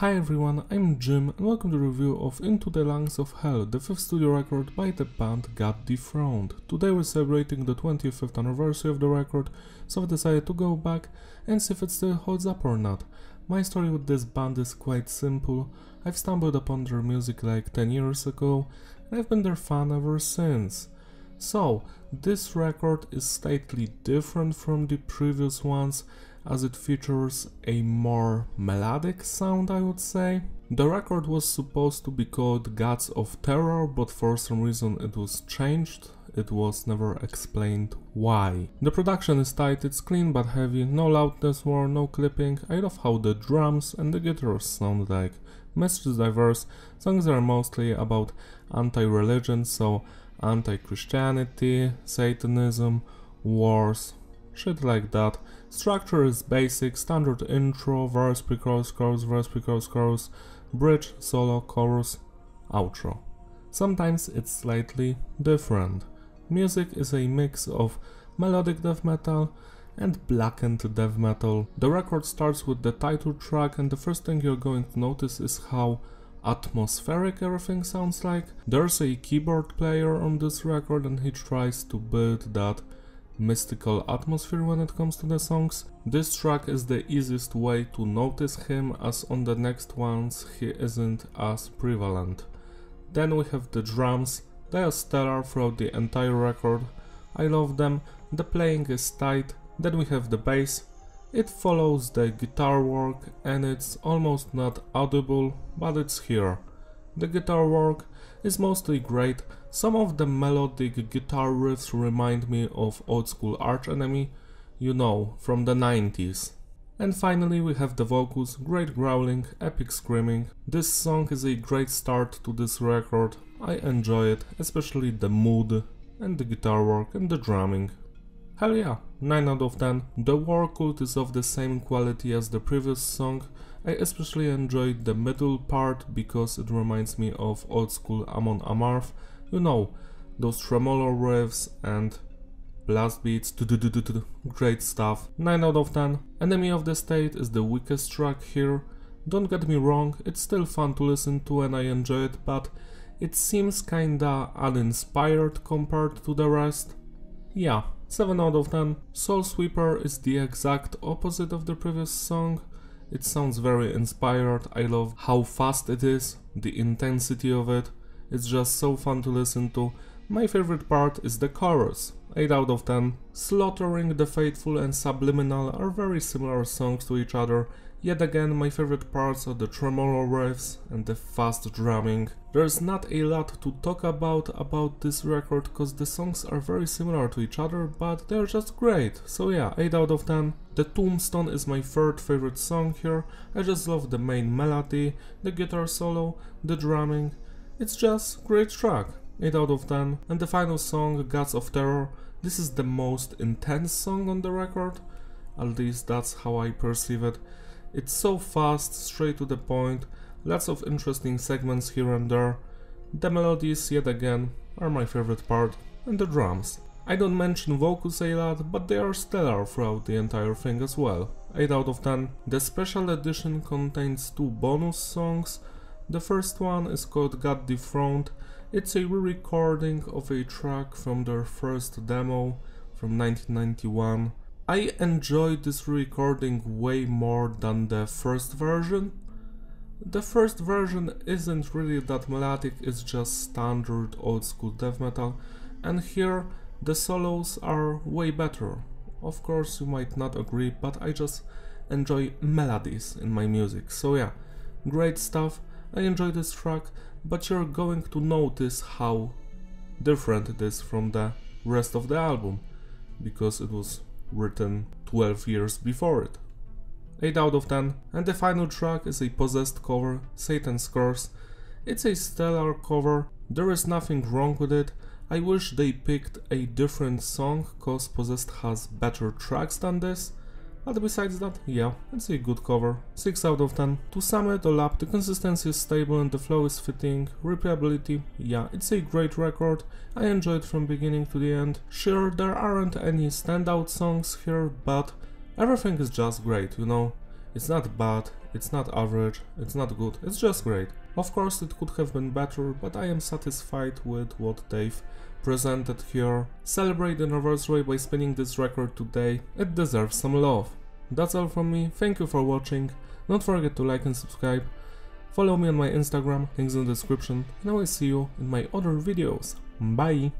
Hi everyone, I'm Jim and welcome to the review of Into the Lungs of Hell, the 5th studio record by the band God Dethroned. Today we're celebrating the 25th anniversary of the record, so I decided to go back and see if it still holds up or not. My story with this band is quite simple. I've stumbled upon their music like 10 years ago and I've been their fan ever since. So, this record is slightly different from the previous ones, as it features a more melodic sound, I would say. The record was supposed to be called Gods of Terror, but for some reason it was changed. It was never explained why. The production is tight, it's clean but heavy, no loudness or no clipping. I love how the drums and the guitars sound like. Message is diverse, songs are mostly about anti-religion, so anti-Christianity, Satanism, wars, shit like that. Structure is basic, standard intro, verse, pre-chorus, chorus, verse, pre-chorus, chorus, bridge, solo, chorus, outro. Sometimes it's slightly different. Music is a mix of melodic death metal and blackened death metal. The record starts with the title track and the first thing you're going to notice is how atmospheric everything sounds like. There's a keyboard player on this record and he tries to build that mystical atmosphere when it comes to the songs. This track is the easiest way to notice him, as on the next ones he isn't as prevalent. Then we have the drums. They are stellar throughout the entire record. I love them, the playing is tight. Then we have the bass. It follows the guitar work and it's almost not audible, but it's here. The guitar work is mostly great. Some of the melodic guitar riffs remind me of old school Arch Enemy, you know, from the 90s. And finally we have the vocals, great growling, epic screaming. This song is a great start to this record. I enjoy it, especially the mood and the guitar work and the drumming. Hell yeah, 9 out of 10. The war cult is of the same quality as the previous song. I especially enjoyed the middle part because it reminds me of old school Amon Amarth. You know, those tremolo riffs and blast beats, great stuff. 9 out of 10. Enemy of the State is the weakest track here. Don't get me wrong, it's still fun to listen to and I enjoy it, but it seems kinda uninspired compared to the rest. Yeah, 7 out of 10. Soul Sweeper is the exact opposite of the previous song. It sounds very inspired, I love how fast it is, the intensity of it. It's just so fun to listen to. My favorite part is the chorus, 8 out of 10. Slaughtering the Faithful and Subliminal are very similar songs to each other. Yet again, my favorite parts are the tremolo riffs and the fast drumming. There's not a lot to talk about this record, cause the songs are very similar to each other, but they're just great. So yeah, 8 out of 10. The Tombstone is my third favorite song here. I just love the main melody, the guitar solo, the drumming. It's just great track, 8 out of 10. And the final song, Gods of Terror. This is the most intense song on the record. At least that's how I perceive it. It's so fast, straight to the point, lots of interesting segments here and there. The melodies, yet again, are my favorite part, and the drums. I don't mention vocals a lot, but they are stellar throughout the entire thing as well. 8 out of 10. The special edition contains 2 bonus songs. The first one is called God Dethroned. It's a re-recording of a track from their first demo from 1991. I enjoyed this recording way more than the first version. The first version isn't really that melodic, it's just standard old school death metal, and here the solos are way better. Of course you might not agree, but I just enjoy melodies in my music, so yeah, great stuff. I enjoy this track, but you're going to notice how different it is from the rest of the album, because it was written 12 years before it. 8 out of 10. And the final track is a Possessed cover, Satan's Curse. It's a stellar cover, there is nothing wrong with it. I wish they picked a different song, cause Possessed has better tracks than this. But besides that, yeah, it's a good cover. 6 out of 10. To sum it all up, the consistency is stable and the flow is fitting. Replayability, yeah, it's a great record. I enjoyed from beginning to the end. Sure, there aren't any standout songs here, but everything is just great, you know. It's not bad, it's not average, it's not good, it's just great. Of course it could have been better, but I am satisfied with what they've presented here. Celebrate the anniversary by spinning this record today, it deserves some love. That's all from me, thank you for watching, don't forget to like and subscribe, follow me on my Instagram, links in the description, and I will see you in my other videos. Bye!